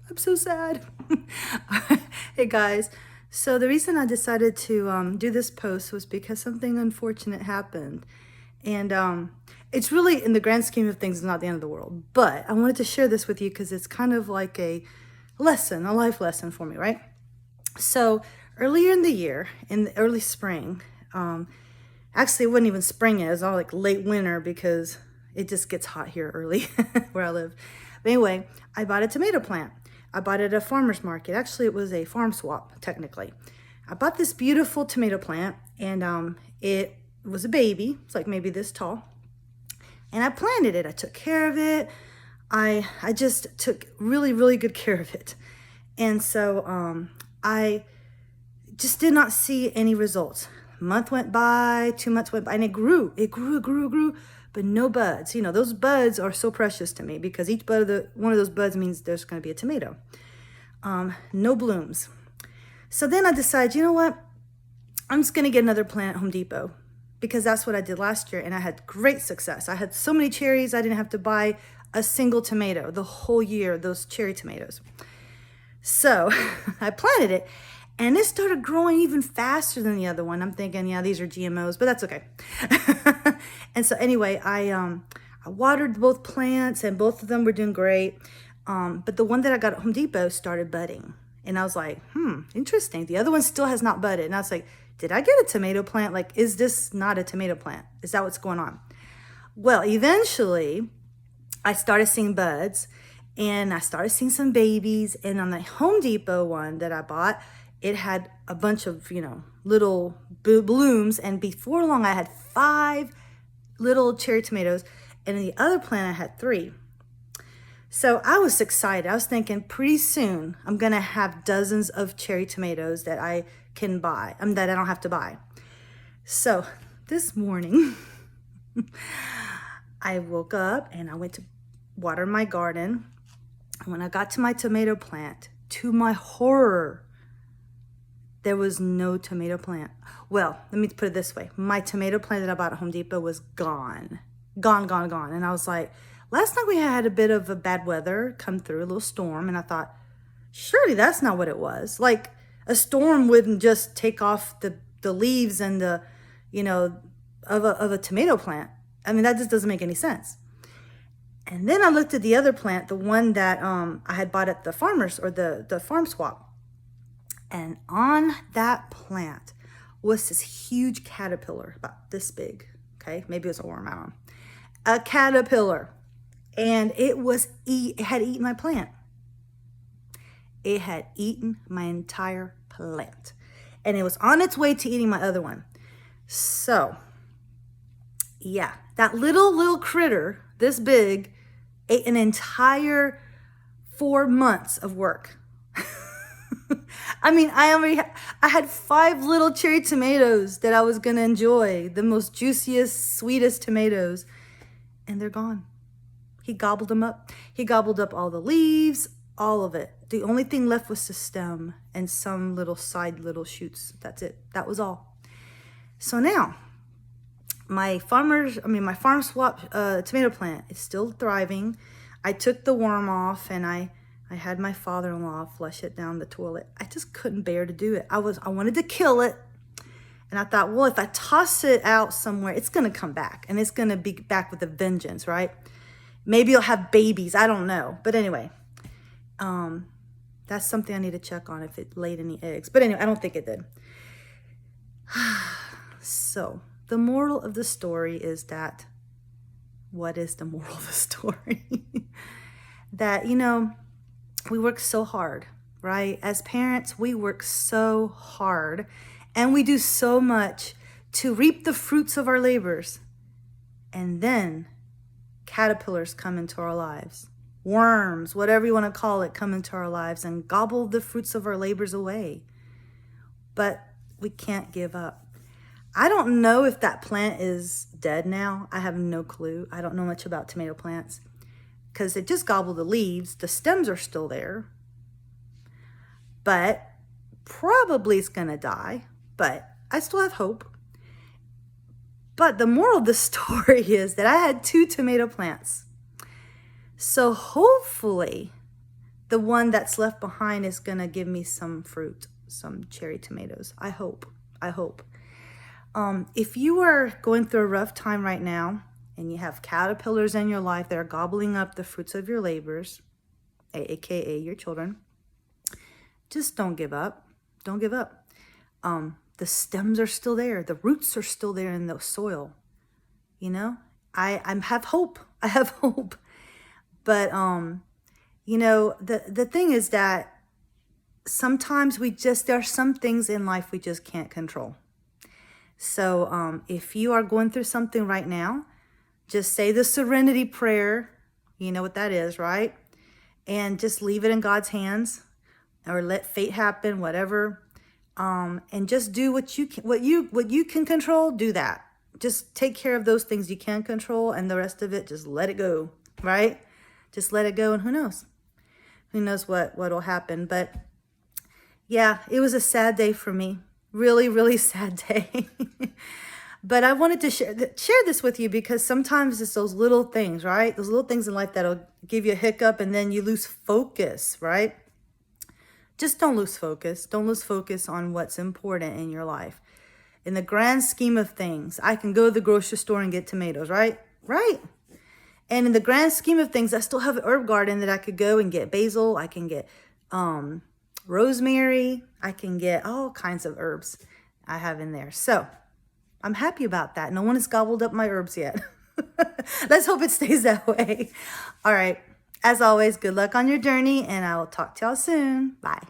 I'm so sad. Hey guys, so the reason I decided to do this post was because something unfortunate happened. And it's really, in the grand scheme of things, not the end of the world. But I wanted to share this with you because it's kind of like a lesson, a life lesson for me, right? So earlier in the year, in the early spring, actually it wasn't even spring yet, it was all like late winter because it just gets hot here early where I live. But anyway, I bought a tomato plant. I bought it at a farmer's market. Actually, it was a farm swap, technically. I bought this beautiful tomato plant, and it was a baby. It's like maybe this tall. And I planted it. I took care of it. I just took really, really good care of it. And so I just did not see any results. A month went by, 2 months went by, and it grew. It grew, but no buds. You know, those buds are so precious to me because each bud of one of those buds means there's going to be a tomato. No blooms. So then I decided, you know what? I'm just going to get another plant at Home Depot because that's what I did last year, and I had great success. I had so many cherries, I didn't have to buy a single tomato the whole year, those cherry tomatoes. So I planted it, and it started growing even faster than the other one. I'm thinking, yeah, these are GMOs, but that's okay. And so anyway, I watered both plants, and both of them were doing great. But the one that I got at Home Depot started budding. And I was like, interesting. The other one still has not budded. And I was like, did I get a tomato plant? Like, is this not a tomato plant? Is that what's going on? Well, eventually, I started seeing buds, and I started seeing some babies. And on the Home Depot one that I bought, it had a bunch of, little blooms. And before long, I had 5 little cherry tomatoes. And in the other plant, I had 3. So I was excited. I was thinking pretty soon I'm going to have dozens of cherry tomatoes that I can buy, that I don't have to buy. So this morning, I woke up and I went to water my garden. And when I got to my tomato plant, to my horror, there was no tomato plant. Well, let me put it this way. My tomato plant that I bought at Home Depot was gone. Gone. And I was like, last night we had a bit of a bad weather come through, a little storm. And I thought, surely that's not what it was. Like, a storm wouldn't just take off the leaves and of a tomato plant. I mean, that just doesn't make any sense. And then I looked at the other plant, the one that I had bought at the farmer's or the farm swap. And on that plant was this huge caterpillar, about this big. Okay, maybe it was a worm, I don't know. A caterpillar. And it had eaten my plant. It had eaten my entire plant. And it was on its way to eating my other one. So, yeah, that little critter, this big, ate an entire 4 months of work. I mean, I had 5 little cherry tomatoes that I was going to enjoy, the most juiciest, sweetest tomatoes, and they're gone. He gobbled them up. He gobbled up all the leaves, all of it. The only thing left was the stem and some little shoots. That's it. That was all. So now, my farm swap tomato plant is still thriving. I took the worm off, and I had my father-in-law flush it down the toilet. I just couldn't bear to do it. I wanted to kill it. And I thought, well, if I toss it out somewhere, it's going to come back. And it's going to be back with a vengeance, right? Maybe it'll have babies. I don't know. But anyway, that's something I need to check on if it laid any eggs. But anyway, I don't think it did. So the moral of the story is that, what is the moral of the story? That, we work so hard, right? As parents, we work so hard, and we do so much to reap the fruits of our labors. And then caterpillars come into our lives. Worms, whatever you want to call it, come into our lives and gobble the fruits of our labors away. But we can't give up. I don't know if that plant is dead now. I have no clue. I don't know much about tomato plants because it just gobbled the leaves. The stems are still there. But probably it's going to die. But I still have hope. But the moral of the story is that I had 2 tomato plants. So hopefully the one that's left behind is going to give me some fruit, some cherry tomatoes. I hope. I hope. If you are going through a rough time right now and you have caterpillars in your life that are gobbling up the fruits of your labors, aka your children, just don't give up. Don't give up. The stems are still there. The roots are still there in the soil. You know, I have hope. I have hope. But, you know, the thing is that sometimes there are some things in life we just can't control. So if you are going through something right now, just say the serenity prayer. You know what that is, right? And just leave it in God's hands, or let fate happen, whatever. And just do what you can control, do that. Just take care of those things you can control, and the rest of it, just let it go, right? Just let it go, and who knows? Who knows what will happen. But yeah, it was a sad day for me. Really, really sad day. But I wanted to share this with you because sometimes it's those little things, right? Those little things in life that'll give you a hiccup and then you lose focus, right? Just don't lose focus. Don't lose focus on what's important in your life. In the grand scheme of things, I can go to the grocery store and get tomatoes, right? Right. And in the grand scheme of things, I still have an herb garden that I could go and get basil. I can get rosemary. I can get all kinds of herbs I have in there. So I'm happy about that. No one has gobbled up my herbs yet. Let's hope it stays that way. All right. As always, good luck on your journey, and I will talk to y'all soon. Bye.